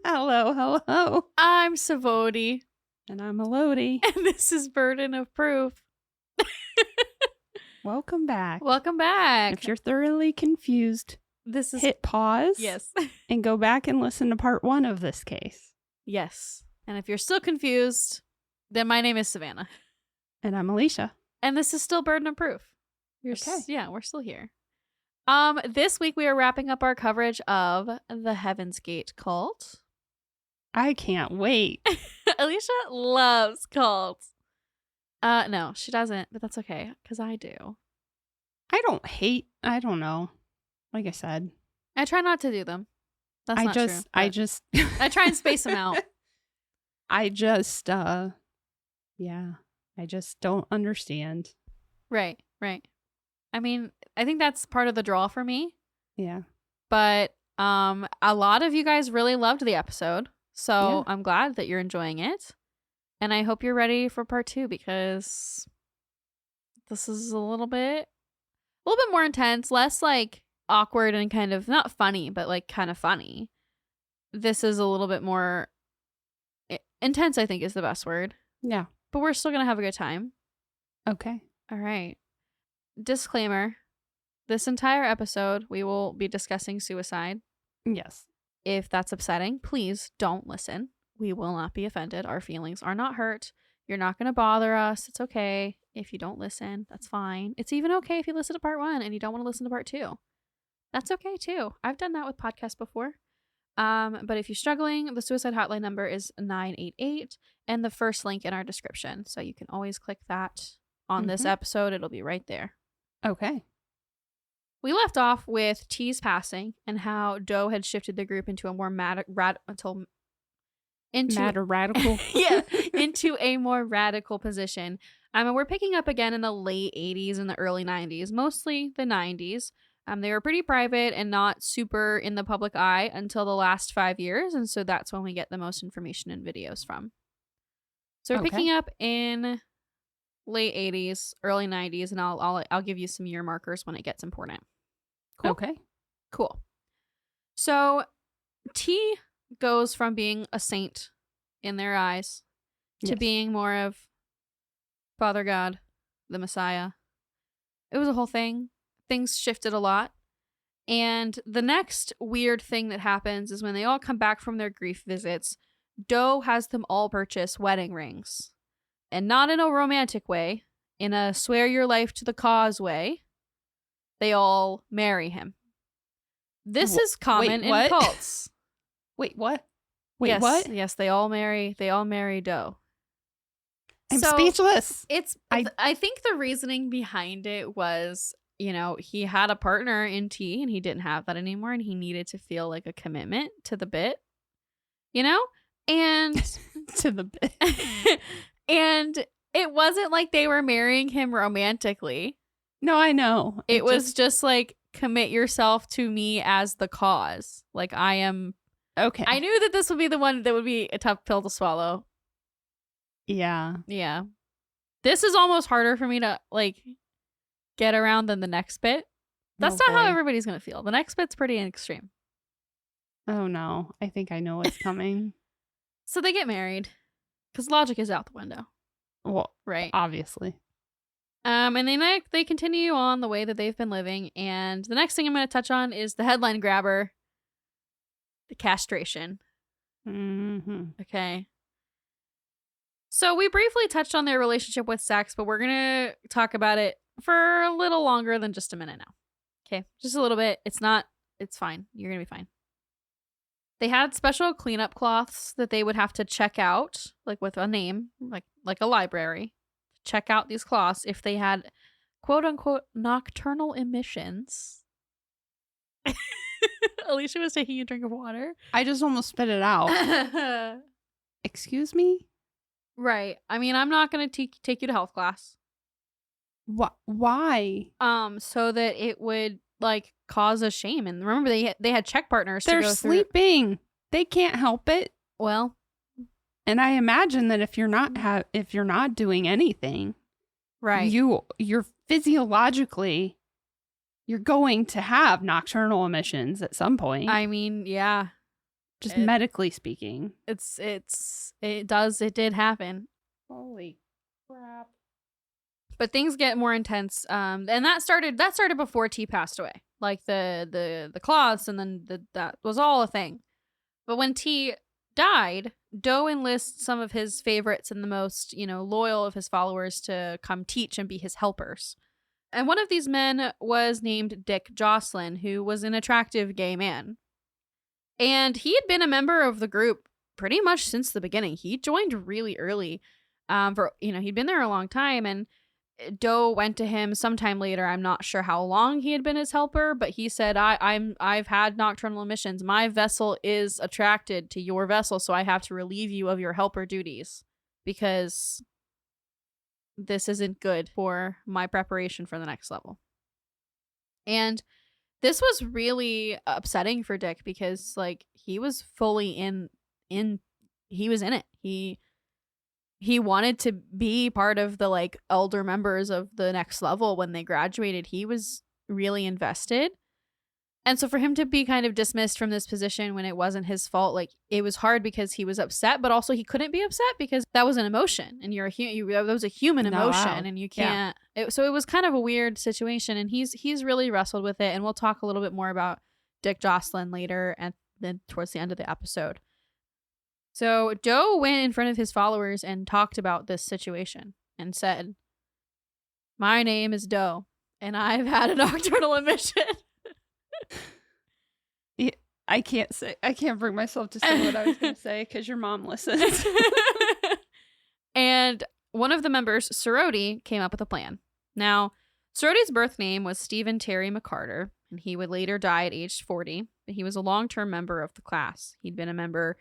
Hello, hello. I'm Savodi. And I'm Elodie. And this is Burden of Proof. Welcome back. Welcome back. If you're thoroughly confused, hit pause. Yes. And go back and listen to part 1 of this case. Yes. And if you're still confused, then my name is Savannah. And I'm Alicia. And this is still Burden of Proof. Okay. Yeah, we're still here. This week we are wrapping up our coverage of the Heaven's Gate cult. I can't wait. Alicia loves cults. No, she doesn't, but that's okay, because I do. I don't know. Like I said. I try not to do them. That's not true. I try and space them out. I just don't understand. Right. I mean, I think that's part of the draw for me. Yeah. But a lot of you guys really loved the episode. So Yeah. I'm glad that you're enjoying it. And I hope you're ready for part 2 because this is a little bit more intense, less like awkward and kind of not funny, but like kind of funny. This is a little bit more intense, I think is the best word. Yeah. But we're still going to have a good time. Okay. All right. Disclaimer. This entire episode, we will be discussing suicide. Yes. If that's upsetting, please don't listen. We will not be offended. Our feelings are not hurt. You're not going to bother us. It's okay if you don't listen. That's fine. It's even okay if you listen to part 1 and you don't want to listen to part 2. That's okay too. I've done that with podcasts before. But if you're struggling, the suicide hotline number is 988 and the first link in our description. So you can always click that on this episode. It'll be right there. Okay. We left off with T's passing and how Doe had shifted the group into a more radical. Yeah, into a more radical position. We're picking up again in the late 80s and the early 90s, mostly the 90s. They were pretty private and not super in the public eye until the last 5 years, and so that's when we get the most information and videos from. So we're picking up in late 80s, early 90s, and I'll give you some year markers when it gets important. Cool? Okay. Cool. So T goes from being a saint in their eyes to being more of Father God, the Messiah. It was a whole thing. Things shifted a lot. And the next weird thing that happens is when they all come back from their grief visits, Doe has them all purchase wedding rings. And not in a romantic way, in a swear your life to the cause way. They all marry him. This is common in cults. Wait, what? Wait, yes, what? Yes, they all marry Doe. I'm speechless. I think the reasoning behind it was, he had a partner in T and he didn't have that anymore and he needed to feel like a commitment to the bit. And to the bit. And it wasn't like they were marrying him romantically. No, I know. It was just like, commit yourself to me as the cause. Like, I am. Okay. I knew that this would be the one that would be a tough pill to swallow. Yeah. Yeah. This is almost harder for me to, like, get around than the next bit. That's not how everybody's going to feel. The next bit's pretty extreme. Oh, no. I think I know what's coming. So they get married. Because logic is out the window. Well, right. Obviously. And they continue on the way that they've been living. And the next thing I'm going to touch on is the headline grabber. The castration. Mm-hmm. Okay. So we briefly touched on their relationship with sex, but we're going to talk about it for a little longer than just a minute now. Okay. Just a little bit. It's fine. You're going to be fine. They had special cleanup cloths that they would have to check out, like with a name, like a library. Check out these cloths if they had quote unquote nocturnal emissions. Alicia was taking a drink of water. I just almost spit it out. Excuse me? Right. I mean, I'm not going to take you to health class. Why? So that it would like cause a shame. And remember, they had check partners. They're to go sleeping. Through. They can't help it. Well, and I imagine that if you're not doing anything, right, you're physiologically, you're going to have nocturnal emissions at some point. I mean, yeah. Just medically speaking. It did happen. Holy crap. But things get more intense. And that started before T passed away. Like the cloths, and then that was all a thing. But when T died, Do enlists some of his favorites and the most, loyal of his followers to come teach and be his helpers. And one of these men was named Dick Jocelyn, who was an attractive gay man. And he had been a member of the group pretty much since the beginning. He joined really early. He'd been there a long time, and Doe went to him sometime later. I'm not sure how long he had been his helper, but he said, I've had nocturnal emissions. My vessel is attracted to your vessel, so I have to relieve you of your helper duties because this isn't good for my preparation for the next level. And this was really upsetting for Dick because, like, he was fully he was in it. He wanted to be part of the, like, elder members of the next level when they graduated. He was really invested. And so for him to be kind of dismissed from this position when it wasn't his fault, like, it was hard because he was upset, but also he couldn't be upset because that was an emotion, and that was a human emotion, and you can't. Yeah. So it was kind of a weird situation, and he's really wrestled with it, and we'll talk a little bit more about Dick Jocelyn later, and then towards the end of the episode. So Doe went in front of his followers and talked about this situation and said, "My name is Doe, and I've had a nocturnal emission." Yeah, I can't bring myself to say what I was going to say because your mom listens. And one of the members, Sorority, came up with a plan. Now, Sorority's birth name was Stephen Terry McCarter, and he would later die at age 40. But he was a long-term member of the class. He'd been a member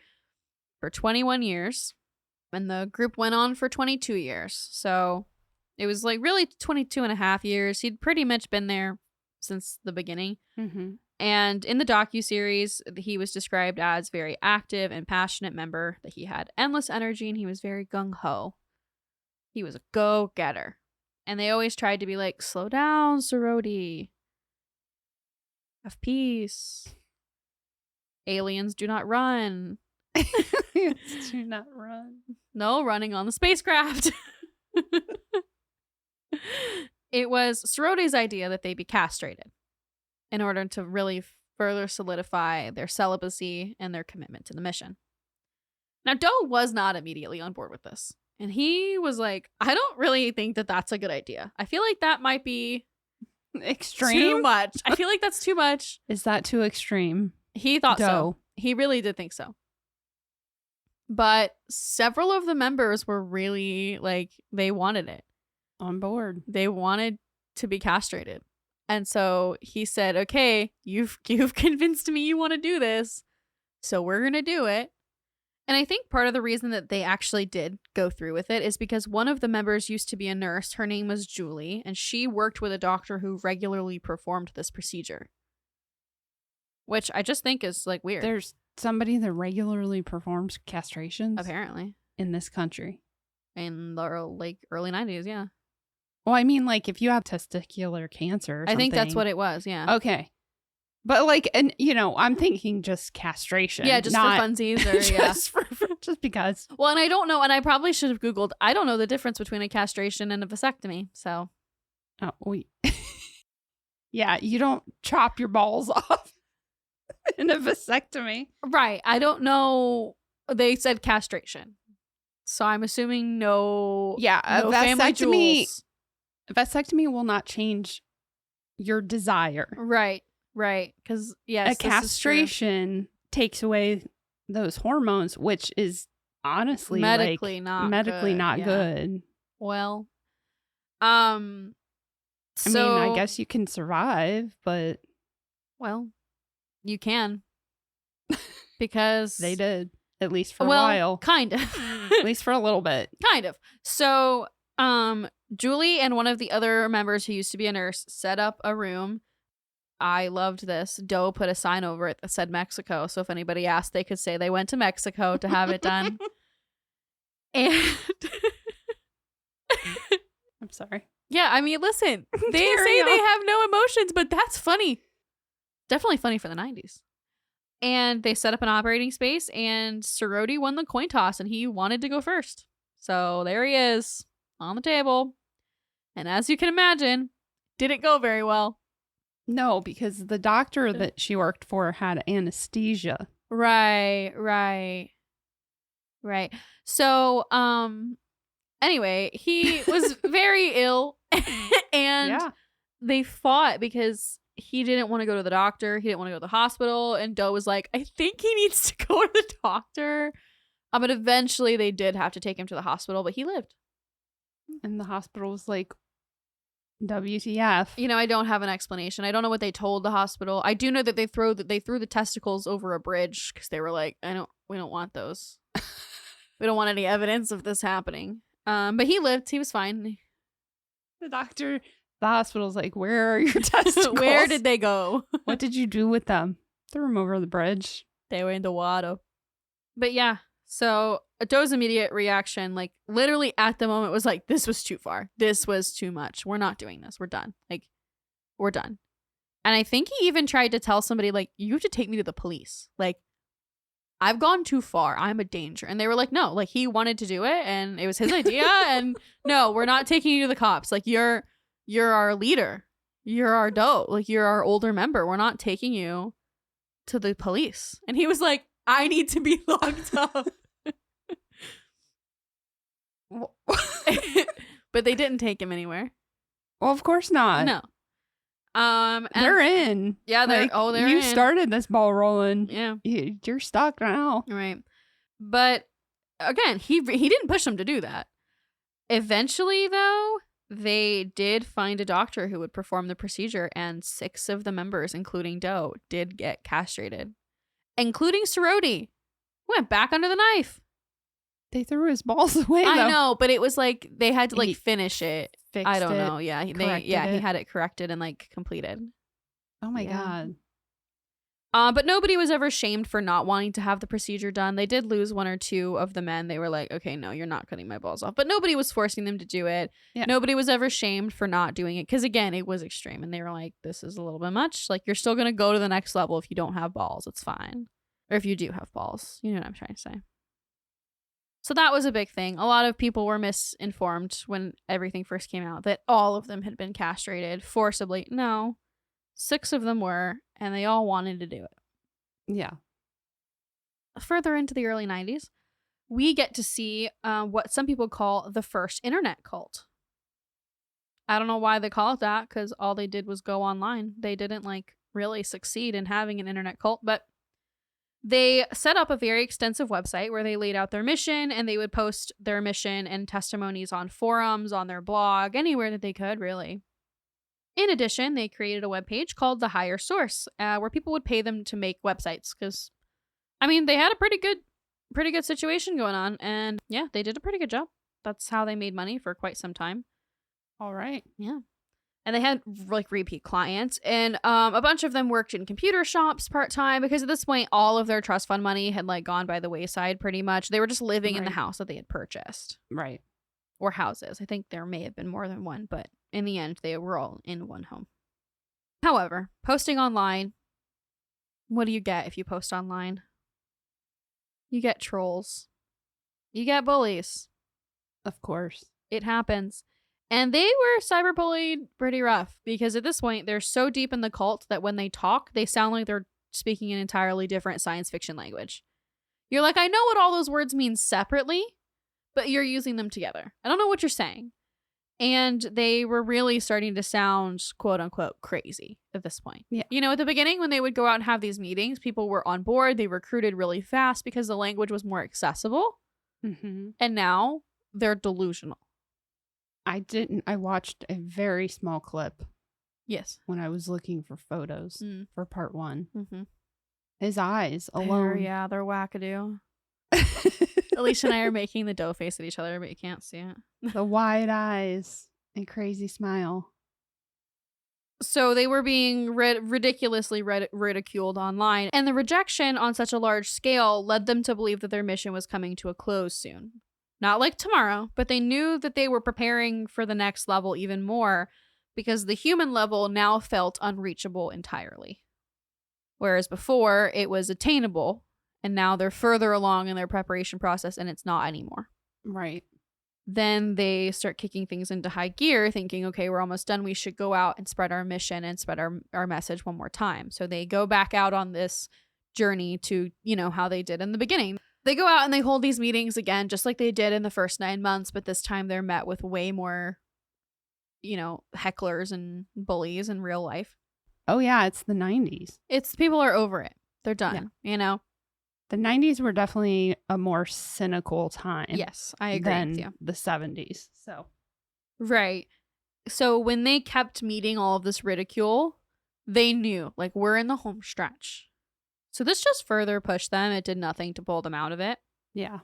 for 21 years, and the group went on for 22 years. So it was like really 22 and a half years. He'd pretty much been there since the beginning. Mm-hmm. And in the docuseries, he was described as very active and passionate member, that he had endless energy, and he was very gung-ho. He was a go-getter. And they always tried to be like, slow down, Sorority. Have peace. Aliens do not run. Aliens do not run. No running on the spacecraft. It was Sorority's idea that they be castrated in order to really further solidify their celibacy and their commitment to the mission. Now, Doe was not immediately on board with this. And he was like, I don't really think that that's a good idea. I feel like that might be extreme. Too much. I feel like that's too much. Is that too extreme? He thought Doe. so. He really did think so. But several of the members were really, like, they wanted it. On board. They wanted to be castrated. And so he said, okay, you've convinced me you want to do this, so we're going to do it. And I think part of the reason that they actually did go through with it is because one of the members used to be a nurse. Her name was Julie, and she worked with a doctor who regularly performed this procedure. Which I just think is, like, weird. There's somebody that regularly performs castrations? Apparently. In this country. In the early 90s, yeah. Well, I mean, like, if you have testicular cancer or something. I think that's what it was, yeah. Okay. But, like, and I'm thinking just castration. Yeah, just not for funsies or, just because. Well, and I don't know, and I probably should have Googled, I don't know the difference between a castration and a vasectomy, so. Oh, yeah, you don't chop your balls off in a vasectomy. Right. I don't know. They said castration. So I'm assuming no. Yeah, no family jewels. A vasectomy will not change your desire. Right. Because, yes, a castration takes away those hormones, which is honestly medically not good. Well, I mean, I guess you can survive, but well, you can because they did, at least for a while. Kind of. At least for a little bit. Kind of. So, Julie and one of the other members who used to be a nurse set up a room. I loved this. Doe put a sign over it that said Mexico. So if anybody asked, they could say they went to Mexico to have it done. And I'm sorry. Yeah, I mean, listen, they say they have no emotions, but that's funny. Definitely funny for the 90s. And they set up an operating space, and Sorority won the coin toss, and he wanted to go first. So there he is on the table. And as you can imagine, didn't go very well. No, because the doctor that she worked for had anesthesia. Right. So, anyway, he was very ill, and they fought because he didn't want to go to the doctor. He didn't want to go to the hospital. And Doe was like, I think he needs to go to the doctor. But eventually they did have to take him to the hospital, but he lived. And the hospital was like, WTF. You know, I don't have an explanation. I don't know what they told the hospital. I do know that they threw the testicles over a bridge because they were like, we don't want those. We don't want any evidence of this happening. But he lived. He was fine. The hospital's like, where are your testicles? Where did they go? What did you do with them? Threw them over the bridge. They were in the water. But yeah, so Doe's immediate reaction, like literally at the moment, was like, this was too far. This was too much. We're not doing this. We're done. Like, we're done. And I think he even tried to tell somebody, like, you have to take me to the police. Like, I've gone too far. I'm a danger. And they were like, no, like he wanted to do it and it was his idea. And no, we're not taking you to the cops. Like, you're our leader. You're our Doe. Like, you're our older member. We're not taking you to the police. And he was like, I need to be locked up. But they didn't take him anywhere. Well, of course not. No. And they're in. Yeah, they're you in. started this ball rolling. Yeah. You're stuck now. Right. But again, he didn't push them to do that. Eventually, though, they did find a doctor who would perform the procedure, and 6 of the members, including Doe, did get castrated. Including Sorority. Went back under the knife. They threw his balls away, I though. know, but it was like they had to like finish it. I don't know. Yeah, he had it corrected and like completed. Oh my God. But nobody was ever shamed for not wanting to have the procedure done. They did lose 1 or 2 of the men. They were like, okay, no, you're not cutting my balls off. But nobody was forcing them to do it. Yeah. Nobody was ever shamed for not doing it. Because again, it was extreme. And they were like, this is a little bit much. Like, you're still going to go to the next level if you don't have balls. It's fine. Or if you do have balls. You know what I'm trying to say. So that was a big thing. A lot of people were misinformed when everything first came out that all of them had been castrated forcibly. No, 6 of them were, and they all wanted to do it. Yeah. Further into the early 90s, we get to see what some people call the first internet cult. I don't know why they call it that, because all they did was go online. They didn't like really succeed in having an internet cult, but they set up a very extensive website where they laid out their mission, and they would post their mission and testimonies on forums, on their blog, anywhere that they could, really. In addition, they created a webpage called The Higher Source, where people would pay them to make websites, because, I mean, they had a pretty good situation going on, and yeah, they did a pretty good job. That's how they made money for quite some time. All right. Yeah. And they had like repeat clients, and a bunch of them worked in computer shops part-time, because at this point all of their trust fund money had like gone by the wayside pretty much. They were just living in the house that they had purchased. Right. Or houses. I think there may have been more than one, but in the end they were all in one home. However, posting online, what do you get if you post online? You get trolls. You get bullies. Of course. It happens. And they were cyberbullied pretty rough, because at this point, they're so deep in the cult that when they talk, they sound like they're speaking an entirely different science fiction language. You're like, I know what all those words mean separately, but you're using them together. I don't know what you're saying. And they were really starting to sound, quote unquote, crazy at this point. Yeah. You know, at the beginning, when they would go out and have these meetings, people were on board. They recruited really fast because the language was more accessible. Mm-hmm. And now they're delusional. I watched a very small clip. Yes. When I was looking for photos for part 1. Mm-hmm. His eyes alone. They're wackadoo. Alicia and I are making the dough face at each other, but you can't see it. The wide eyes and crazy smile. So they were being ridiculously ridiculed online, and the rejection on such a large scale led them to believe that their mission was coming to a close soon. Not like tomorrow, but they knew that they were preparing for the next level even more, because the human level now felt unreachable entirely. Whereas before it was attainable, and now they're further along in their preparation process and it's not anymore. Right. Then they start kicking things into high gear, thinking, okay, we're almost done. We should go out and spread our mission and spread our message one more time. So they go back out on this journey to, how they did in the beginning. They go out and they hold these meetings again, just like they did in the first 9 months, but this time they're met with way more, hecklers and bullies in real life. Oh, yeah, it's the 90s. People are over it. They're done, The 90s were definitely a more cynical time. Yes, I agree than with you. The 70s. So. Right. So when they kept meeting all of this ridicule, they knew, like, we're in the home stretch. So this just further pushed them. It did nothing to pull them out of it. Yeah.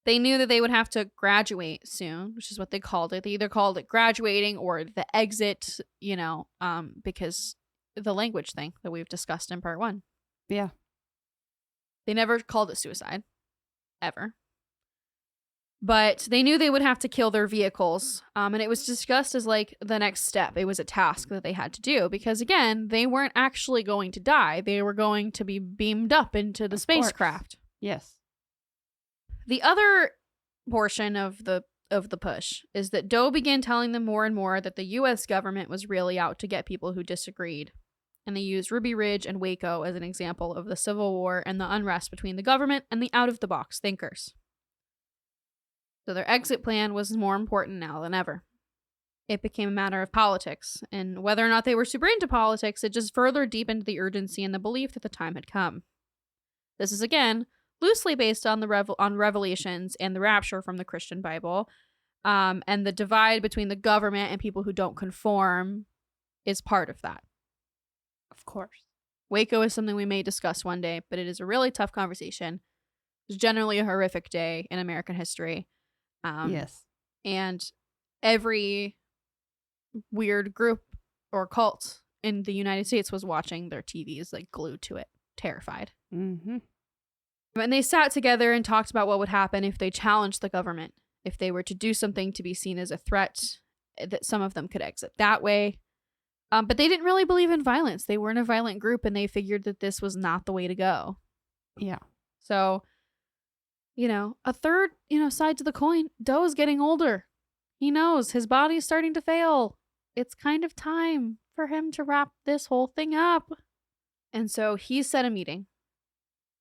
They knew that they would have to graduate soon, which is what they called it. They either called it graduating or the exit, because the language thing that we've discussed in part 1. Yeah. They never called it suicide, ever. But they knew they would have to kill their vehicles, and it was discussed as, like, the next step. It was a task that they had to do because, again, they weren't actually going to die. They were going to be beamed up into the spacecraft. Yes. The other portion of the push is that Doe began telling them more and more that the U.S. government was really out to get people who disagreed. And they used Ruby Ridge and Waco as an example of the Civil War and the unrest between the government and the out-of-the-box thinkers. So their exit plan was more important now than ever. It became a matter of politics, and whether or not they were super into politics, it just further deepened the urgency and the belief that the time had come. This is, again, loosely based on on Revelations and the rapture from the Christian Bible, and the divide between the government and people who don't conform is part of that. Of course. Waco is something we may discuss one day, but it is a really tough conversation. It's generally a horrific day in American history. Yes. And every weird group or cult in the United States was watching their TVs, like, glued to it, terrified. Mm-hmm. And they sat together and talked about what would happen if they challenged the government. If they were to do something to be seen as a threat, that some of them could exit that way. But they didn't really believe in violence. They weren't a violent group, and they figured that this was not the way to go. Yeah. So, a third, side to the coin, Doe's getting older. He knows his body's starting to fail. It's kind of time for him to wrap this whole thing up. And so he set a meeting.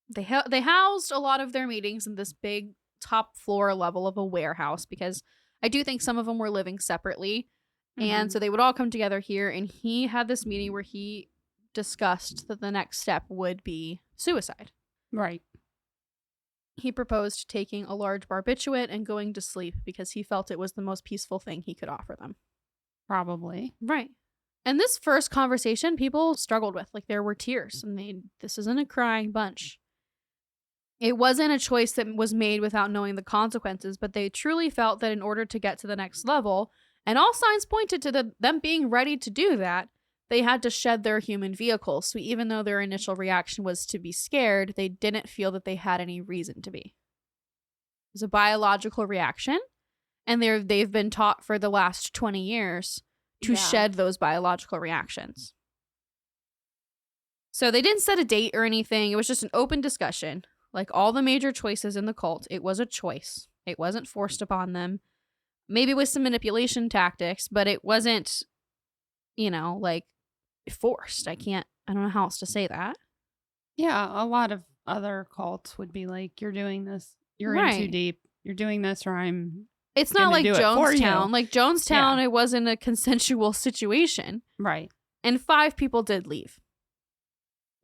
They housed a lot of their meetings in this big top floor level of a warehouse, because I do think some of them were living separately. And so they would all come together here, and he had this meeting where he discussed that the next step would be suicide. Right. He proposed taking a large barbiturate and going to sleep because he felt it was the most peaceful thing he could offer them. Probably. Right. And this first conversation, people struggled with. Like, there were tears, and this isn't a crying bunch. It wasn't a choice that was made without knowing the consequences, but they truly felt that in order to get to the next level, and all signs pointed to them being ready to do that, they had to shed their human vehicles. So even though their initial reaction was to be scared, they didn't feel that they had any reason to be. It was a biological reaction, and they've been taught for the last 20 years to shed those biological reactions. So they didn't set a date or anything. It was just an open discussion. Like all the major choices in the cult, it was a choice. It wasn't forced upon them. Maybe with some manipulation tactics, but it wasn't, like, forced. I don't know how else to say that. Yeah, a lot of other cults would be like, you're doing this, you're in too deep, you're doing this, or It's not like Jonestown. Like Jonestown, It wasn't a consensual situation. Right. And 5 people did leave.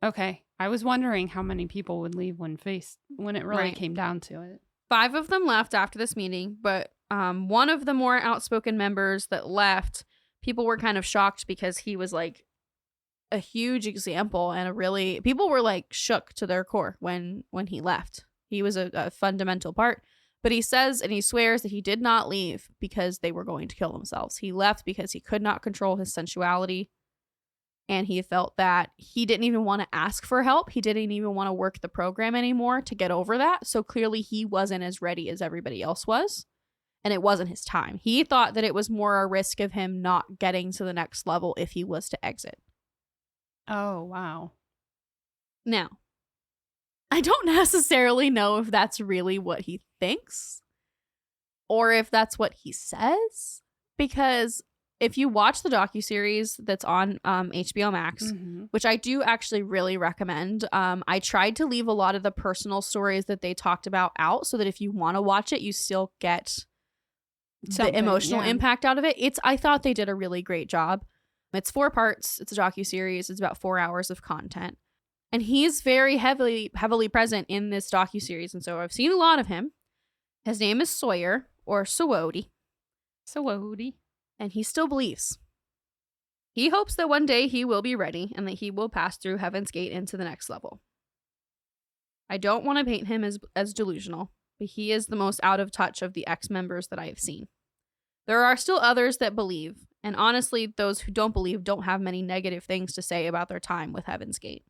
Okay. I was wondering how many people would leave when it really came down to it. 5 of them left after this meeting, but one of the more outspoken members that left, people were kind of shocked because he was like a huge example and people were like shook to their core when he left. He was a fundamental part, but he says and he swears that he did not leave because they were going to kill themselves. He left because he could not control his sensuality, and he felt that he didn't even want to ask for help. He didn't even want to work the program anymore to get over that. So clearly he wasn't as ready as everybody else was. And it wasn't his time. He thought that it was more a risk of him not getting to the next level if he was to exit. Oh, wow. Now, I don't necessarily know if that's really what he thinks or if that's what he says, because if you watch the docuseries that's on HBO Max, which I do actually really recommend, I tried to leave a lot of the personal stories that they talked about out so that if you want to watch it, you still get the emotional impact out of it. I thought they did a really great job. It's 4 parts. It's a docuseries. It's about 4 hours of content. And he's very heavily present in this docuseries. And so I've seen a lot of him. His name is Sawyer, or Sawody. Sawody. And he still believes. He hopes that one day he will be ready and that he will pass through Heaven's Gate into the next level. I don't want to paint him as delusional, but he is the most out of touch of the ex-members that I have seen. There are still others that believe, and honestly, those who don't believe don't have many negative things to say about their time with Heaven's Gate.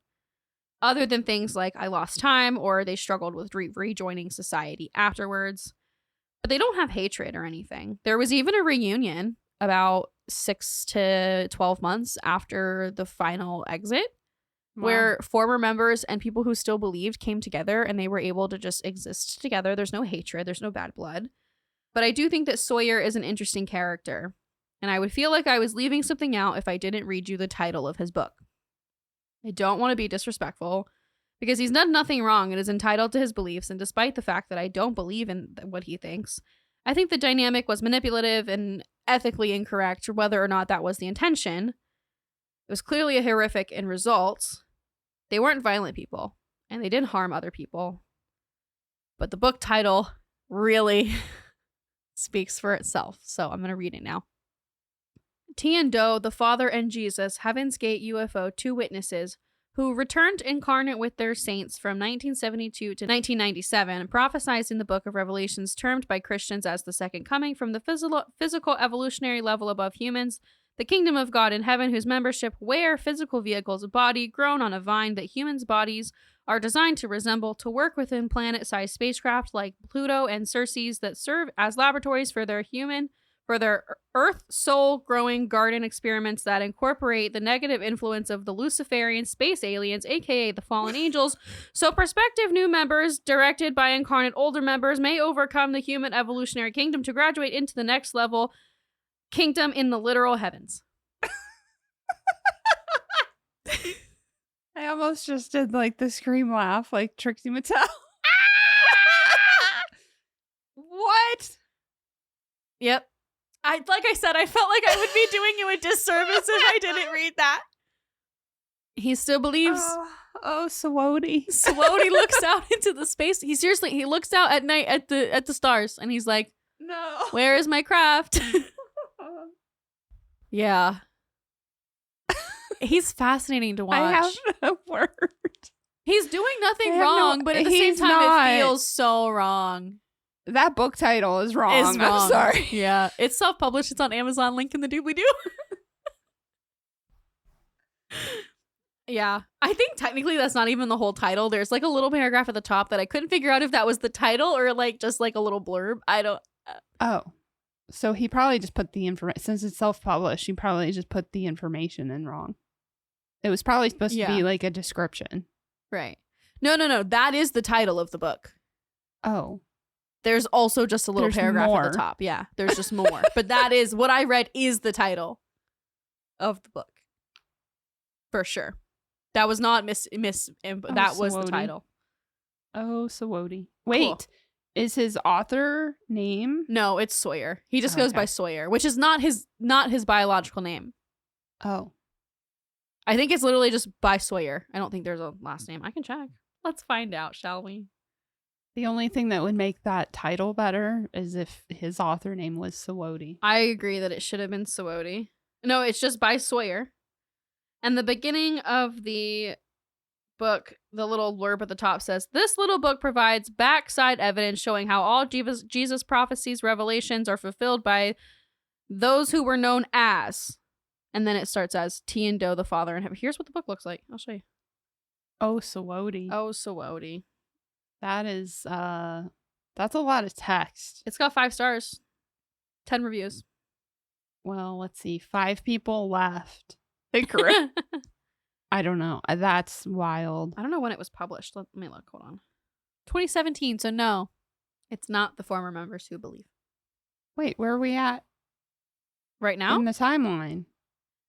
Other than things like I lost time or they struggled with rejoining society afterwards. But they don't have hatred or anything. There was even a reunion about 6 to 12 months after the final exit, where former members and people who still believed came together and they were able to just exist together. There's no hatred. There's no bad blood. But I do think that Sawyer is an interesting character. And I would feel like I was leaving something out if I didn't read you the title of his book. I don't want to be disrespectful because he's done nothing wrong and is entitled to his beliefs. And despite the fact that I don't believe in what he thinks, I think the dynamic was manipulative and ethically incorrect, whether or not that was the intention. It was clearly a horrific end result. They weren't violent people and they didn't harm other people. But the book title really speaks for itself. So I'm going to read it now. T and Do, the Father and Jesus, Heaven's Gate UFO, 2 witnesses, who returned incarnate with their saints from 1972 to 1997, prophesied in the Book of Revelations, termed by Christians as the second coming from the physical evolutionary level above humans, the kingdom of God in heaven, whose membership wear physical vehicles, a body grown on a vine that humans' bodies are designed to resemble, to work within planet-sized spacecraft like Pluto and Ceres that serve as laboratories for their Earth soul growing garden experiments that incorporate the negative influence of the Luciferian space aliens, aka the fallen angels, so prospective new members, directed by incarnate older members, may overcome the human evolutionary kingdom to graduate into the next level kingdom in the literal heavens. I almost just did like the scream laugh like Trixie Mattel. What? Yep. Like I said, I felt like I would be doing you a disservice if I didn't read that. He still believes. Oh, Sawody. Sawody looks out into the space. He looks out at night at the stars and he's like, no. Where is my craft? Yeah. He's fascinating to watch. I have no word. He's doing nothing wrong, but at the same time, it feels so wrong. That book title is wrong. It's wrong. I'm sorry. Yeah. It's self-published. It's on Amazon. Link in the doobly-doo. Yeah. I think technically that's not even the whole title. There's like a little paragraph at the top that I couldn't figure out if that was the title or like just like a little blurb. I don't. Oh. So he probably just put the information. Since it's self-published, he probably just put the information in wrong. It was probably supposed to be like a description. Right. No. That is the title of the book. Oh. There's also just a little paragraph at the top. Yeah, there's just more. But that is what I read is the title of the book. For sure. That was not that was the title. Oh, Sawody. Wait, cool. Is his author name? No, it's Sawyer. He just goes by Sawyer, which is not his biological name. Oh. I think it's literally just by Sawyer. I don't think there's a last name. I can check. Let's find out, shall we? The only thing that would make that title better is if his author name was Sawody. I agree that it should have been Sawody. No, it's just by Sawyer. And the beginning of the book, the little blurb at the top says, this little book provides backside evidence showing how all Jesus' prophecies, revelations are fulfilled by those who were known as. And then it starts as T and Do, the Father in heaven. Here's what the book looks like. I'll show you. Oh, Sawody. Oh, Sawody. That is, that's a lot of text. It's got 5 stars. 10 reviews. Well, let's see. 5 people left. Incorrect. I don't know. That's wild. I don't know when it was published. Let me look. Hold on. 2017. So no, it's not the former members who believe. Wait, where are we at right now? In the timeline.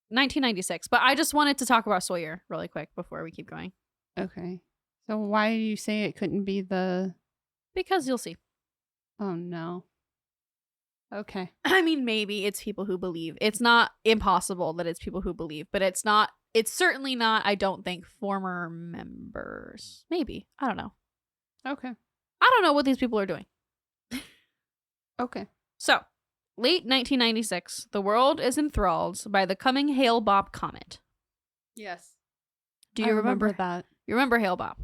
1996. But I just wanted to talk about Sawyer really quick before we keep going. Okay. So why do you say it couldn't be the... Because you'll see. Oh, no. Okay. I mean, maybe it's people who believe. It's not impossible that it's people who believe, but it's certainly not, I don't think, former members. Maybe. I don't know. Okay. I don't know what these people are doing. Okay. So, late 1996, the world is enthralled by the coming Hale-Bopp comet. Yes. Do you remember that? You remember Hale-Bopp?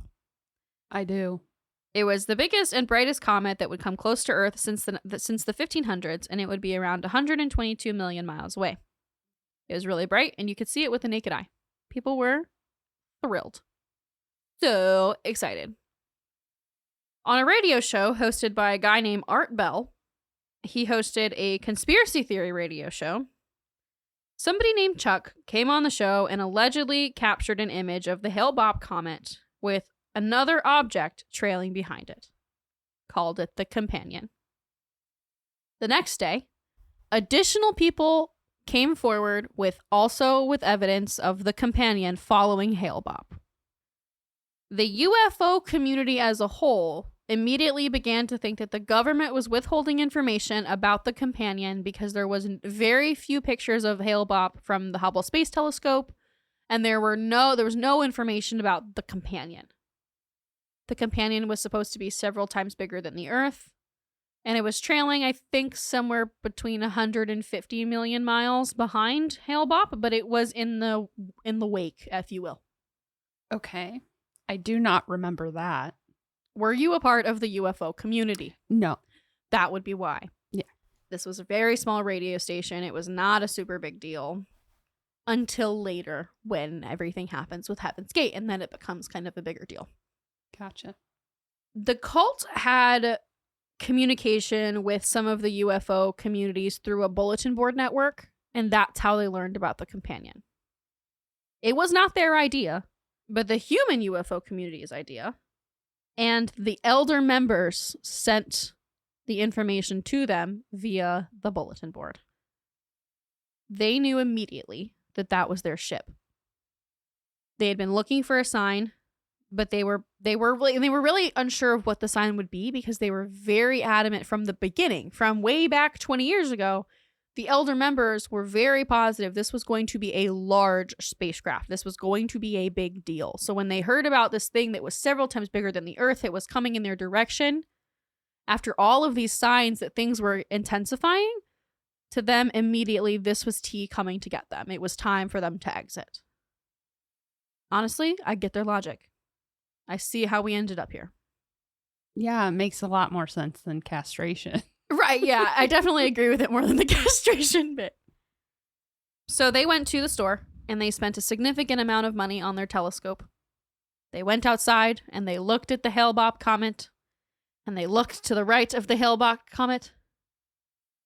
I do. It was the biggest and brightest comet that would come close to Earth since the 1500s, and it would be around 122 million miles away. It was really bright, and you could see it with the naked eye. People were thrilled. So excited. On a radio show hosted by a guy named Art Bell, he hosted a conspiracy theory radio show. Somebody named Chuck came on the show and allegedly captured an image of the Hale-Bopp comet with another object trailing behind it. Called it the Companion. The next day, additional people came forward with evidence of the Companion following Hale-Bopp. The UFO community as a whole immediately began to think that the government was withholding information about the Companion because there was very few pictures of Hale-Bopp from the Hubble Space Telescope, and there was no information about the Companion. The Companion was supposed to be several times bigger than the Earth, and it was trailing, I think, somewhere between 150 million miles behind Hale-Bopp, but it was in the wake, if you will. Okay. I do not remember that. Were you a part of the UFO community? No. That would be why. Yeah. This was a very small radio station. It was not a super big deal until later when everything happens with Heaven's Gate, and then it becomes kind of a bigger deal. Gotcha. The cult had communication with some of the UFO communities through a bulletin board network, and that's how they learned about the Companion. It was not their idea, but the human UFO community's idea, and the elder members sent the information to them via the bulletin board. They knew immediately that that was their ship. They had been looking for a sign, but they were really unsure of what the sign would be because they were very adamant from the beginning, from way back 20 years ago. The elder members were very positive this was going to be a large spacecraft. This was going to be a big deal. So when they heard about this thing that was several times bigger than the Earth, it was coming in their direction. After all of these signs that things were intensifying, to them immediately this was T coming to get them. It was time for them to exit. Honestly, I get their logic. I see how we ended up here. Yeah, it makes a lot more sense than castration. Right, yeah. I definitely agree with it more than the castration bit. So they went to the store, and they spent a significant amount of money on their telescope. They went outside, and they looked at the Hale-Bopp comet, and they looked to the right of the Hale-Bopp comet,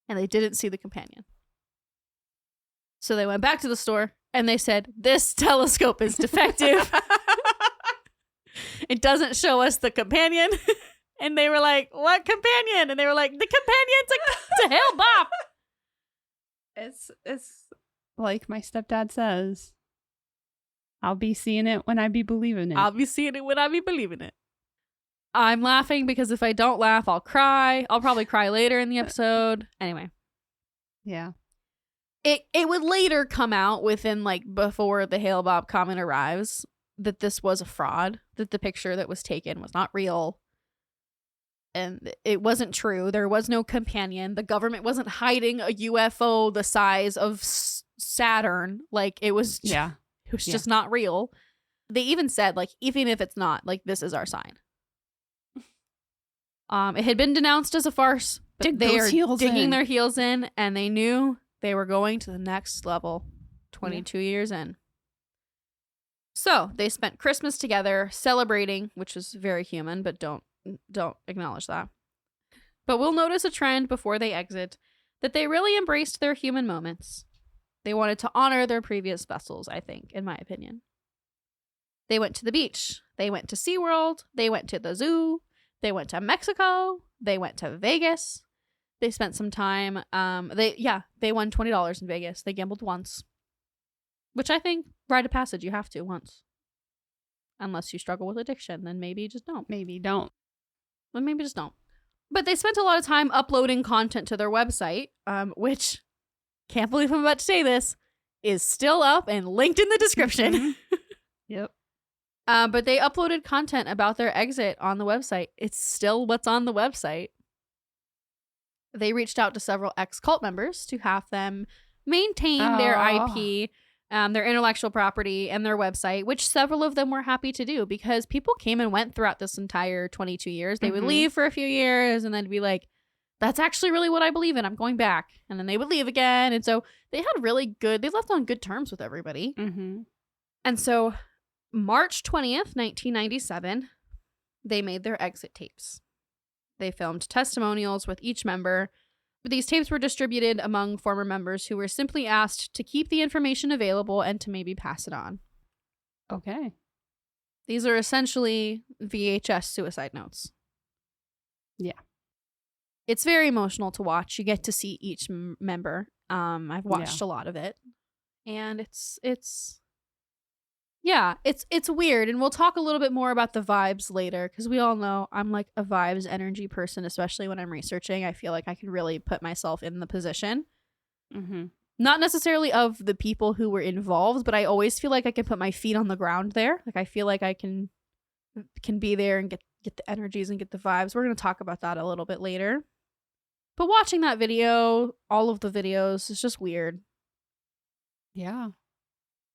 and they didn't see the Companion. So they went back to the store, and they said, "This telescope is defective. It doesn't show us the Companion." And they were like, "What Companion?" And they were like, "The Companion's to Hale-Bopp." It's like my stepdad says, I'll be seeing it when I be believing it. I'll be seeing it when I be believing it. I'm laughing because if I don't laugh, I'll cry. I'll probably cry later in the episode. Anyway. Yeah. It would later come out before the Hale-Bopp comet arrives that this was a fraud, that the picture that was taken was not real. And it wasn't true. There was no Companion. The government wasn't hiding a UFO the size of Saturn. It was just not real. They even said, even if it's not, this is our sign. It had been denounced as a farce, but they are digging their heels in, and they knew they were going to the next level 22 years in. So they spent Christmas together celebrating, which was very human, but don't acknowledge that. But we'll notice a trend before they exit that they really embraced their human moments. They wanted to honor their previous vessels, I think, in my opinion. They went to the beach. They went to SeaWorld. They went to the zoo. They went to Mexico. They went to Vegas. They spent some time. They won $20 in Vegas. They gambled once. Which I think, rite of passage, you have to once. Unless you struggle with addiction, then maybe just don't. Maybe don't. Well, maybe just don't. But they spent a lot of time uploading content to their website, which, can't believe I'm about to say this, is still up and linked in the description. Yep. But they uploaded content about their exit on the website. It's still what's on the website. They reached out to several ex-cult members to have them maintain their IP, their intellectual property, and their website, which several of them were happy to do because people came and went throughout this entire 22 years. They would leave for a few years and then be like, that's actually really what I believe in. I'm going back. And then they would leave again. And so they left on good terms with everybody. Mm-hmm. And so March 20th, 1997, they made their exit tapes. They filmed testimonials with each member. But these tapes were distributed among former members who were simply asked to keep the information available and to maybe pass it on. Okay. These are essentially VHS suicide notes. Yeah. It's very emotional to watch. You get to see each member. I've watched a lot of it. And it's weird. And we'll talk a little bit more about the vibes later because we all know I'm like a vibes energy person, especially when I'm researching. I feel like I can really put myself in the position. Mm-hmm. Not necessarily of the people who were involved, but I always feel like I can put my feet on the ground there. Like I feel like I can be there and get the energies and get the vibes. We're going to talk about that a little bit later. But watching that video, all of the videos, is just weird. Yeah.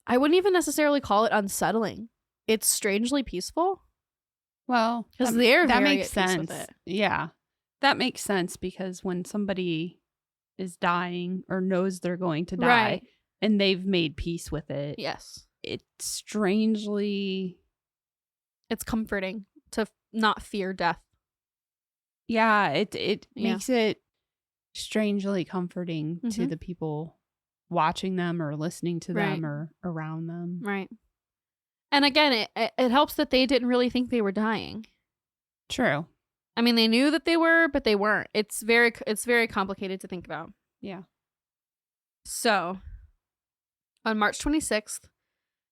I wouldn't even necessarily call it unsettling. It's strangely peaceful. Well, because that makes sense. Yeah. That makes sense because when somebody is dying or knows they're going to die and they've made peace with it. Yes. It's comforting to not fear death. Yeah, it makes it strangely comforting to the people watching them or listening to them or around them. Right. And again, it helps that they didn't really think they were dying. True. I mean, they knew that they were, but they weren't. It's very complicated to think about. Yeah. So, on March 26th,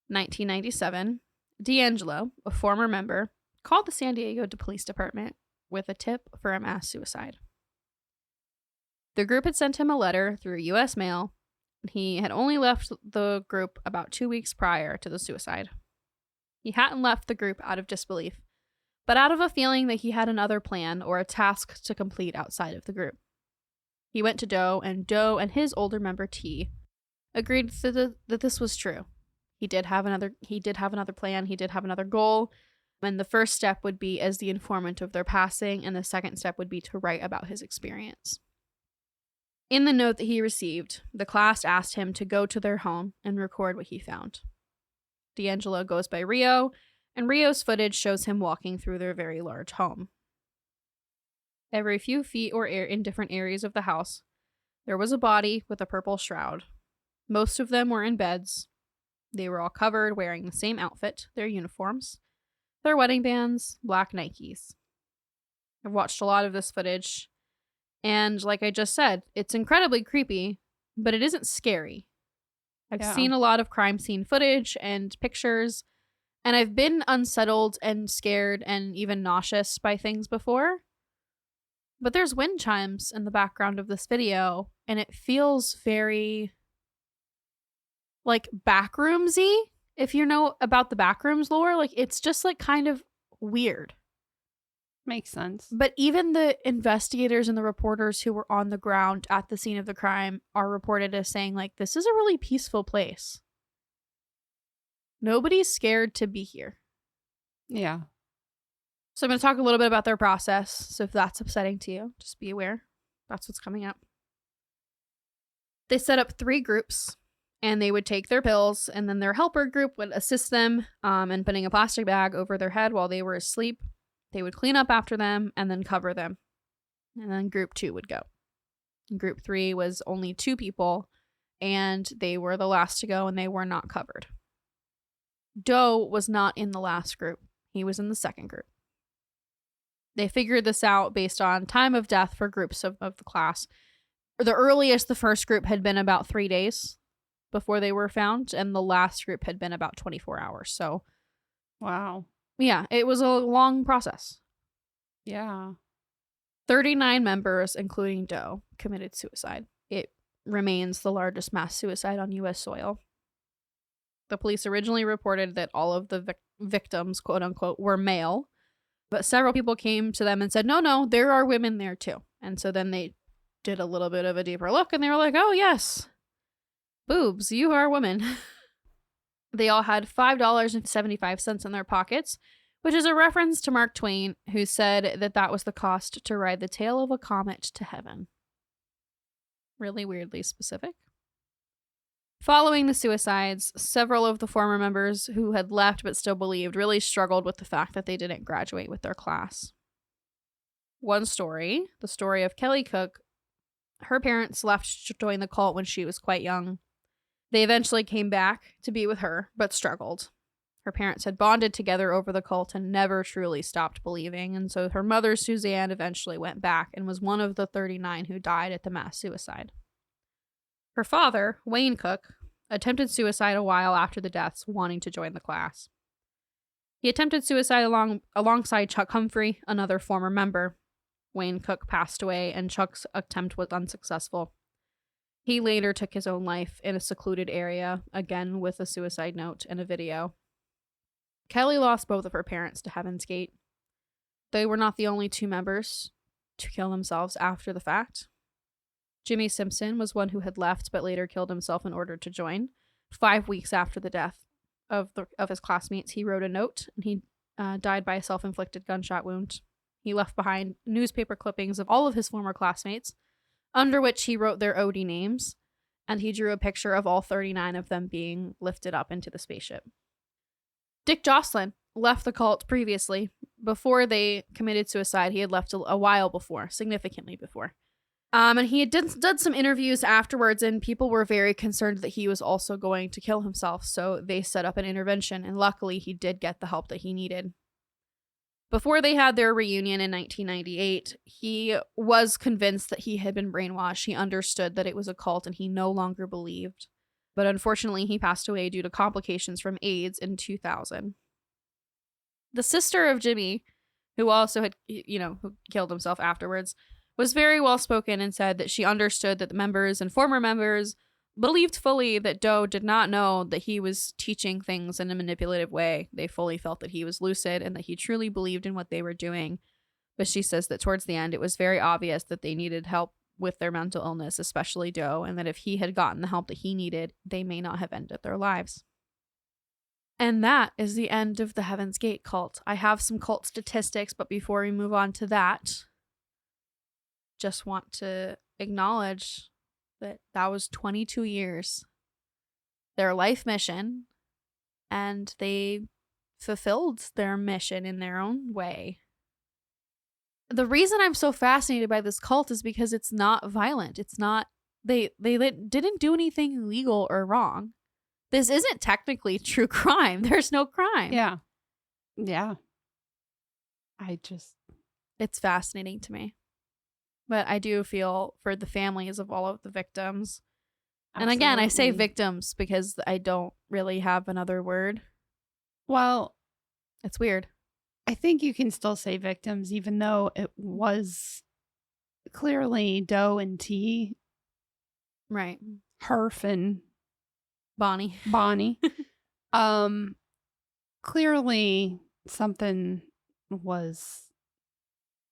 1997, D'Angelo, a former member, called the San Diego Police Department with a tip for a mass suicide. The group had sent him a letter through U.S. mail. He had only left the group about 2 weeks prior to the suicide. He hadn't left the group out of disbelief, but out of a feeling that he had another plan or a task to complete outside of the group. He went to Doe and his older member T agreed that this was true. He did have another plan, he did have another goal, and the first step would be as the informant of their passing, and the second step would be to write about his experience. In the note that he received, the class asked him to go to their home and record what he found. D'Angelo goes by Rio, and Rio's footage shows him walking through their very large home. Every few feet or in different areas of the house, there was a body with a purple shroud. Most of them were in beds. They were all covered, wearing the same outfit, their uniforms, their wedding bands, black Nikes. I've watched a lot of this footage, and like I just said, it's incredibly creepy, but it isn't scary. I've seen a lot of crime scene footage and pictures, and I've been unsettled and scared and even nauseous by things before. But there's wind chimes in the background of this video, and it feels very like backroomsy. If you know about the backrooms lore, like it's just like kind of weird. Makes sense. But even the investigators and the reporters who were on the ground at the scene of the crime are reported as saying, like, this is a really peaceful place. Nobody's scared to be here. Yeah. So I'm going to talk a little bit about their process. So if that's upsetting to you, just be aware. That's what's coming up. They set up 3 groups, and they would take their pills, and then their helper group would assist them in putting a plastic bag over their head while they were asleep. They would clean up after them and then cover them. And then group 2 would go. Group 3 was only 2 people, and they were the last to go, and they were not covered. Doe was not in the last group. He was in the second group. They figured this out based on time of death for groups of the class. The earliest the first group had been about 3 days before they were found, and the last group had been about 24 hours. So, wow. Yeah, it was a long process. Yeah. 39 members, including Doe, committed suicide. It remains the largest mass suicide on U.S. soil. The police originally reported that all of the victims, quote unquote, were male, but several people came to them and said, no, there are women there too. And so then they did a little bit of a deeper look and they were like, oh, yes, boobs, you are a woman. They all had $5.75 in their pockets, which is a reference to Mark Twain, who said that was the cost to ride the tail of a comet to heaven. Really weirdly specific. Following the suicides, several of the former members who had left but still believed really struggled with the fact that they didn't graduate with their class. One story, the story of Kelly Cook, her parents left to join the cult when she was quite young. They eventually came back to be with her, but struggled. Her parents had bonded together over the cult and never truly stopped believing, and so her mother, Suzanne, eventually went back and was one of the 39 who died at the mass suicide. Her father, Wayne Cook, attempted suicide a while after the deaths, wanting to join the class. He attempted suicide alongside Chuck Humphrey, another former member. Wayne Cook passed away, and Chuck's attempt was unsuccessful. He later took his own life in a secluded area, again with a suicide note and a video. Kelly lost both of her parents to Heaven's Gate. They were not the only 2 members to kill themselves after the fact. Jimmy Simpson was one who had left but later killed himself in order to join. 5 weeks after the death of his classmates, he wrote a note, and he died by a self-inflicted gunshot wound. He left behind newspaper clippings of all of his former classmates, under which he wrote their OD names, and he drew a picture of all 39 of them being lifted up into the spaceship. Dick Jocelyn left the cult previously. Before they committed suicide, he had left a while before, significantly before. And he had done some interviews afterwards, and people were very concerned that he was also going to kill himself, so they set up an intervention, and luckily he did get the help that he needed. Before they had their reunion in 1998, he was convinced that he had been brainwashed. He understood that it was a cult, and he no longer believed. But unfortunately, he passed away due to complications from AIDS in 2000. The sister of Jimmy, who also had, who killed himself afterwards, was very well spoken and said that she understood that the members and former members believed fully that Doe did not know that he was teaching things in a manipulative way. They fully felt that he was lucid and that he truly believed in what they were doing. But she says that towards the end, it was very obvious that they needed help with their mental illness, especially Doe, and that if he had gotten the help that he needed, they may not have ended their lives. And that is the end of the Heaven's Gate cult. I have some cult statistics, but before we move on to that, just want to acknowledge that was 22 years, their life mission, and they fulfilled their mission in their own way. The reason I'm so fascinated by this cult is because it's not violent. It's not, they didn't do anything illegal or wrong. This isn't technically true crime. There's no crime. Yeah. It's fascinating to me. But I do feel for the families of all of the victims. Absolutely. And again, I say victims because I don't really have another word. Well, it's weird. I think you can still say victims, even though it was clearly Doe and T. Right. Herf and Bonnie. Clearly something was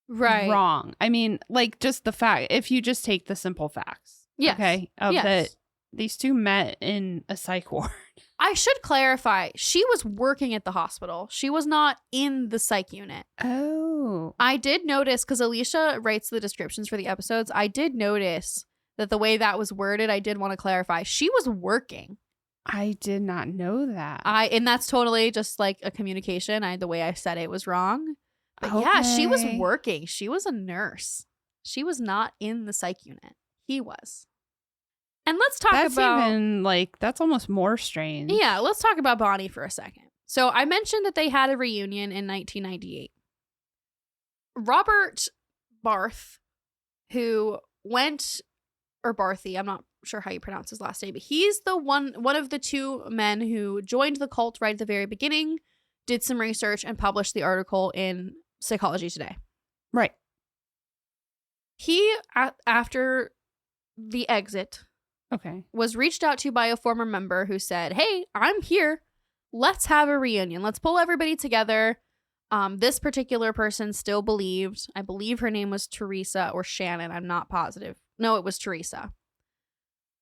wrong. I mean, like, just the fact, if you just take the simple facts. Yes. Okay. That these 2 met in a psych ward. I should clarify. She was working at the hospital. She was not in the psych unit. Oh. I did notice, because Alicia writes the descriptions for the episodes, I did notice that the way that was worded, I did want to clarify. She was working. I did not know that. And that's totally just like a communication. The way I said it was wrong. But okay. Yeah, she was working. She was a nurse. She was not in the psych unit. He was. And let's talk that's almost more strange. Yeah, let's talk about Bonnie for a second. So I mentioned that they had a reunion in 1998. Robert Barth, who went, or Barthy, I'm not sure how you pronounce his last name, but he's the one of the two men who joined the cult right at the very beginning, did some research, and published the article in Psychology Today. Right. He, after the exit, was reached out to by a former member who said, hey, I'm here. Let's have a reunion. Let's pull everybody together. This particular person still believed, I believe her name was Teresa or Shannon. I'm not positive. No, it was Teresa.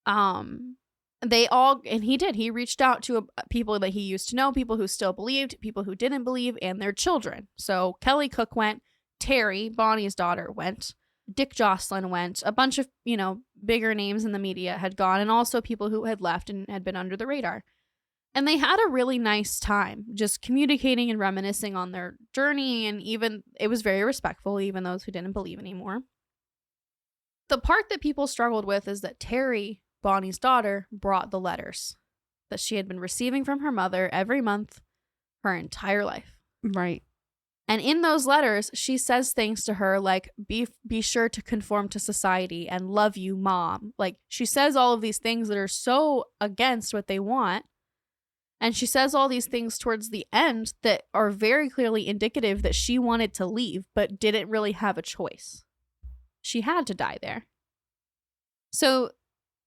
They all, and he did. He reached out to people that he used to know, people who still believed, people who didn't believe, and their children. So Kelly Cook went, Terry, Bonnie's daughter, went, Dick Jocelyn went, a bunch of, bigger names in the media had gone, and also people who had left and had been under the radar. And they had a really nice time just communicating and reminiscing on their journey, and even it was very respectful, even those who didn't believe anymore. The part that people struggled with is that Terry, Bonnie's daughter, brought the letters that she had been receiving from her mother every month her entire life. Right. And in those letters, she says things to her like, be sure to conform to society and love you, Mom. Like, she says all of these things that are so against what they want. And she says all these things towards the end that are very clearly indicative that she wanted to leave, but didn't really have a choice. She had to die there. So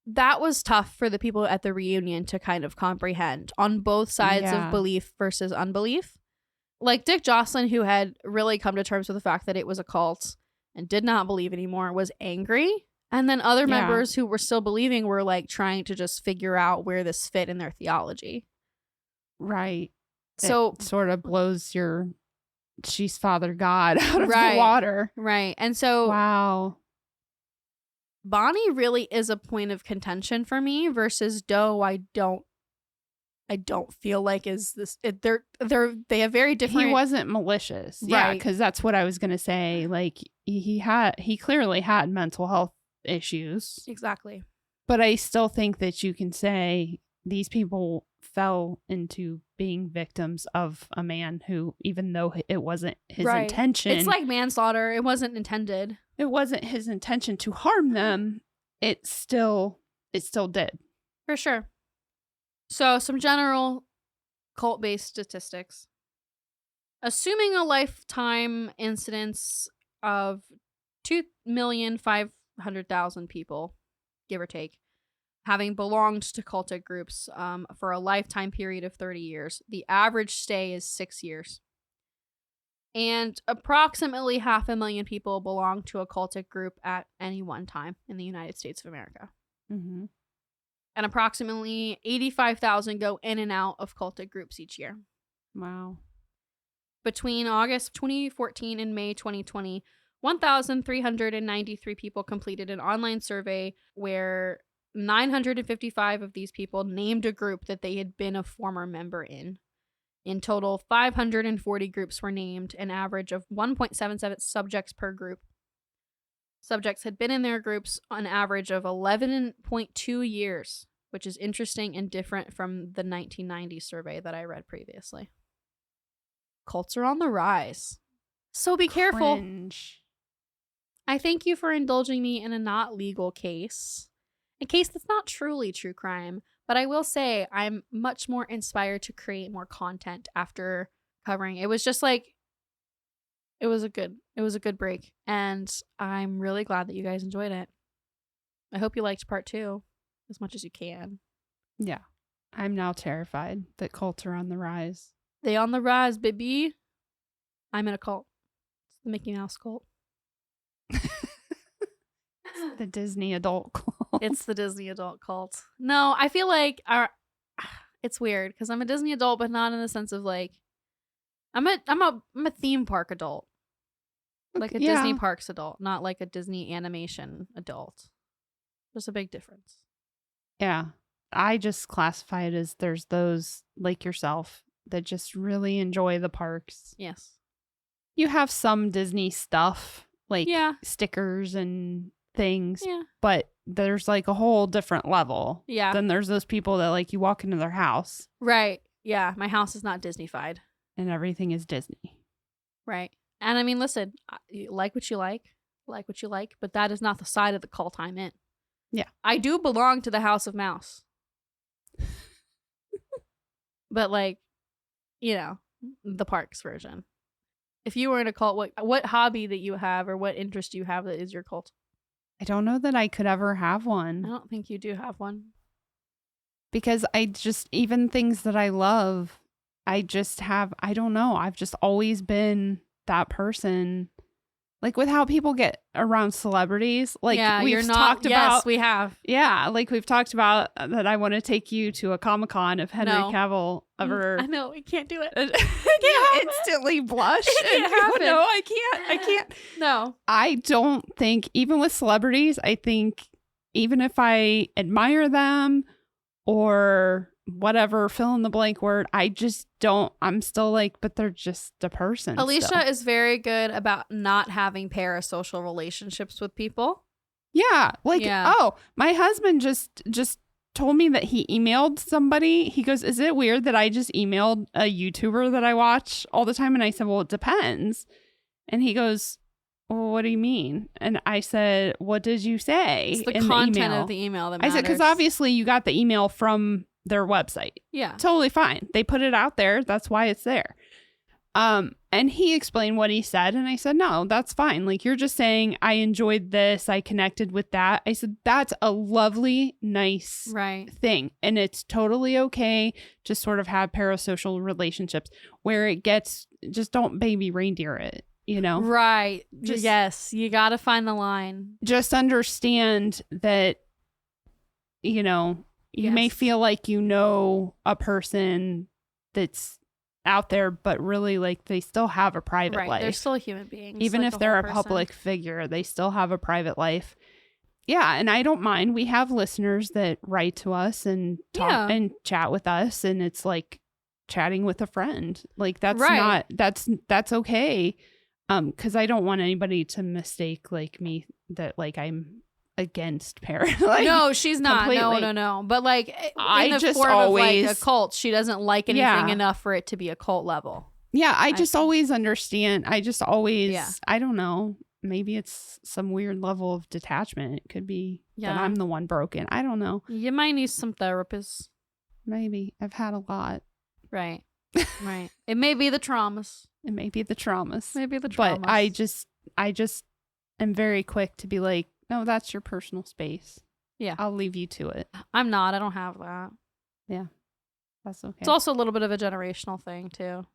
that was tough for the people at the reunion to kind of comprehend on both sides of belief versus unbelief. Like Dick Jocelyn, who had really come to terms with the fact that it was a cult and did not believe anymore, was angry. And then other members who were still believing were like trying to just figure out where this fit in their theology. Right. So it sort of blows she's Father God out of the water. Right. And so wow. Bonnie really is a point of contention for me versus Doe. I don't feel like is this they have very different. He wasn't malicious. Right. Yeah, because that's what I was gonna say. Like he clearly had mental health issues. Exactly. But I still think that you can say these people fell into being victims of a man who, even though it wasn't his intention. It's like manslaughter. It wasn't intended. It wasn't his intention to harm them. It still did. For sure. So some general cult-based statistics. Assuming a lifetime incidence of 2,500,000 people, give or take, having belonged to cultic groups for a lifetime period of 30 years. The average stay is 6 years. And approximately 500,000 people belong to a cultic group at any one time in the United States of America. Mm-hmm. And approximately 85,000 go in and out of cultic groups each year. Wow. Between August 2014 and May 2020, 1,393 people completed an online survey where 955 of these people named a group that they had been a former member in. In total, 540 groups were named, an average of 1.77 subjects per group. Subjects had been in their groups on average of 11.2 years, which is interesting and different from the 1990 survey that I read previously. Cults are on the rise. So be careful. Cringe. I thank you for indulging me in a not legal case. A case that's not truly true crime, but I will say I'm much more inspired to create more content after covering. It was just like, it was a good break, and I'm really glad that you guys enjoyed it. I hope you liked part 2 as much as you can. Yeah. I'm now terrified that cults are on the rise. They on the rise, baby. I'm in a cult. It's the Mickey Mouse cult. The Disney adult cult. It's the Disney adult cult. No, I feel like it's weird because I'm a Disney adult, but not in the sense of like I'm a theme park adult. Like a Disney Parks adult, not like a Disney animation adult. There's a big difference. Yeah. I just classify it as there's those like yourself that just really enjoy the parks. Yes. You have some Disney stuff, like stickers and things, but there's like a whole different level. Yeah. Then there's those people that like you walk into their house. Right. Yeah, my house is not Disney-fied. And everything is Disney. Right. And I mean, listen, you like what you like, but that is not the side of the cult I'm in. Yeah. I do belong to the House of Mouse. But like, you know, the parks version. If you were in a cult, what hobby that you have or what interest you have that is your cult? I don't know that I could ever have one. I don't think you do have one. Because even things that I love, I don't know. I've just always been that person. Like with how people get around celebrities. Like we've talked about. Yes, we have. Yeah. Like we've talked about that I want to take you to a Comic-Con if Henry Cavill ever. I know. We can't do it. I instantly blush. No, I can't. No. I don't think, even with celebrities, I think even if I admire them or whatever, fill in the blank word, I just don't, I'm still like, but they're just a person. Alicia is very good about not having parasocial relationships with people. Yeah. Oh, my husband just told me that he emailed somebody. He goes, is it weird that I just emailed a YouTuber that I watch all the time? And I said, well, it depends. And he goes, well, what do you mean? And I said, what did you say? It's the content of the email that matters. I said, because obviously you got the email from their website. Yeah. Totally fine. They put it out there. That's why it's there. And he explained what he said. And I said, no, that's fine. Like, you're just saying, I enjoyed this. I connected with that. I said, that's a lovely, nice thing. And it's totally okay to sort of have parasocial relationships where it gets, just don't baby reindeer it. You know? Right. Yes. You got to find the line. Just understand that, you know, you may feel like you know a person that's out there, but really, like, they still have a private life. They're still human beings. Even if they're a public figure, they still have a private life. Yeah. And I don't mind. We have listeners that write to us and talk and chat with us. And it's like chatting with a friend. Like, that's not, that's okay. Because I don't want anybody to mistake like me that like I'm against parent. Like, no, she's not. Completely. No. But like in the form of like a cult, she doesn't like anything enough for it to be a cult level. Yeah, I just always understand. I just always, I don't know. Maybe it's some weird level of detachment. It could be that I'm the one broken. I don't know. You might need some therapists. Maybe. I've had a lot. Right. Right. It may be the traumas. But I just am very quick to be like, no, that's your personal space. Yeah. I'll leave you to it. I'm not. I don't have that. Yeah. That's okay. It's also a little bit of a generational thing too.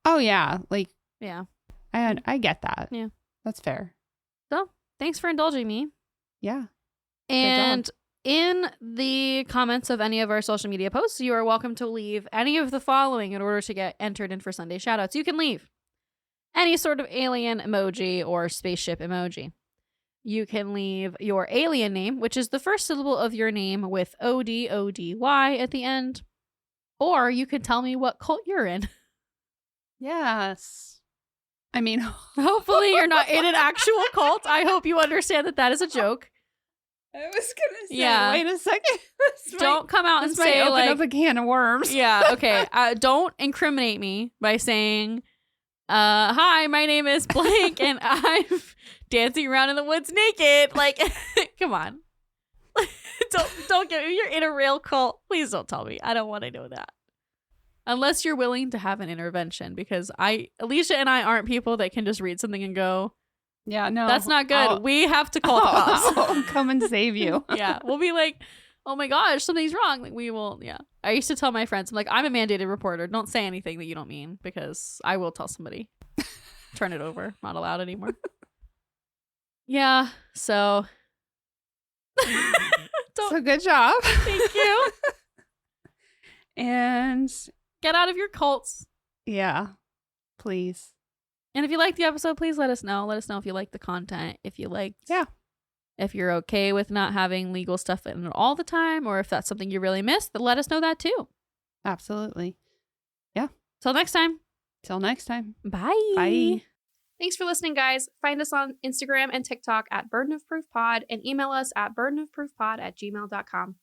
Oh yeah. Like, yeah. I get that. Yeah. That's fair. So thanks for indulging me. Yeah. And in the comments of any of our social media posts, you are welcome to leave any of the following in order to get entered in for Sunday shoutouts. You can leave any sort of alien emoji or spaceship emoji. You can leave your alien name, which is the first syllable of your name with O-D-O-D-Y at the end. Or you can tell me what cult you're in. Yes. I mean, hopefully you're not in an actual cult. I hope you understand that that is a joke. I was gonna say, wait a second. Don't come out and say open like up a can of worms. Yeah, okay. Don't incriminate me by saying, "Hi, my name is blank, and I'm dancing around in the woods naked." Like, come on. don't get me. You're in a real cult. Please don't tell me. I don't want to know that. Unless you're willing to have an intervention, because Alicia and I aren't people that can just read something and go, yeah, no, that's not good. We have to call the cops. I'll come and save you. Yeah. We'll be like, oh my gosh, something's wrong. Like, we will. Yeah. I used to tell my friends, I'm like, I'm a mandated reporter. Don't say anything that you don't mean, because I will tell somebody. Turn it over. Not allowed anymore. Yeah. So. So good job. Thank you. And get out of your cults. Yeah. Please. And if you liked the episode, please let us know. Let us know if you like the content. If you liked, if you're okay with not having legal stuff in it all the time, or if that's something you really missed, then let us know that too. Absolutely. Yeah. Till next time. Bye. Bye. Thanks for listening, guys. Find us on Instagram and TikTok at Burden of Proof Pod and email us at burdenofproofpod@gmail.com.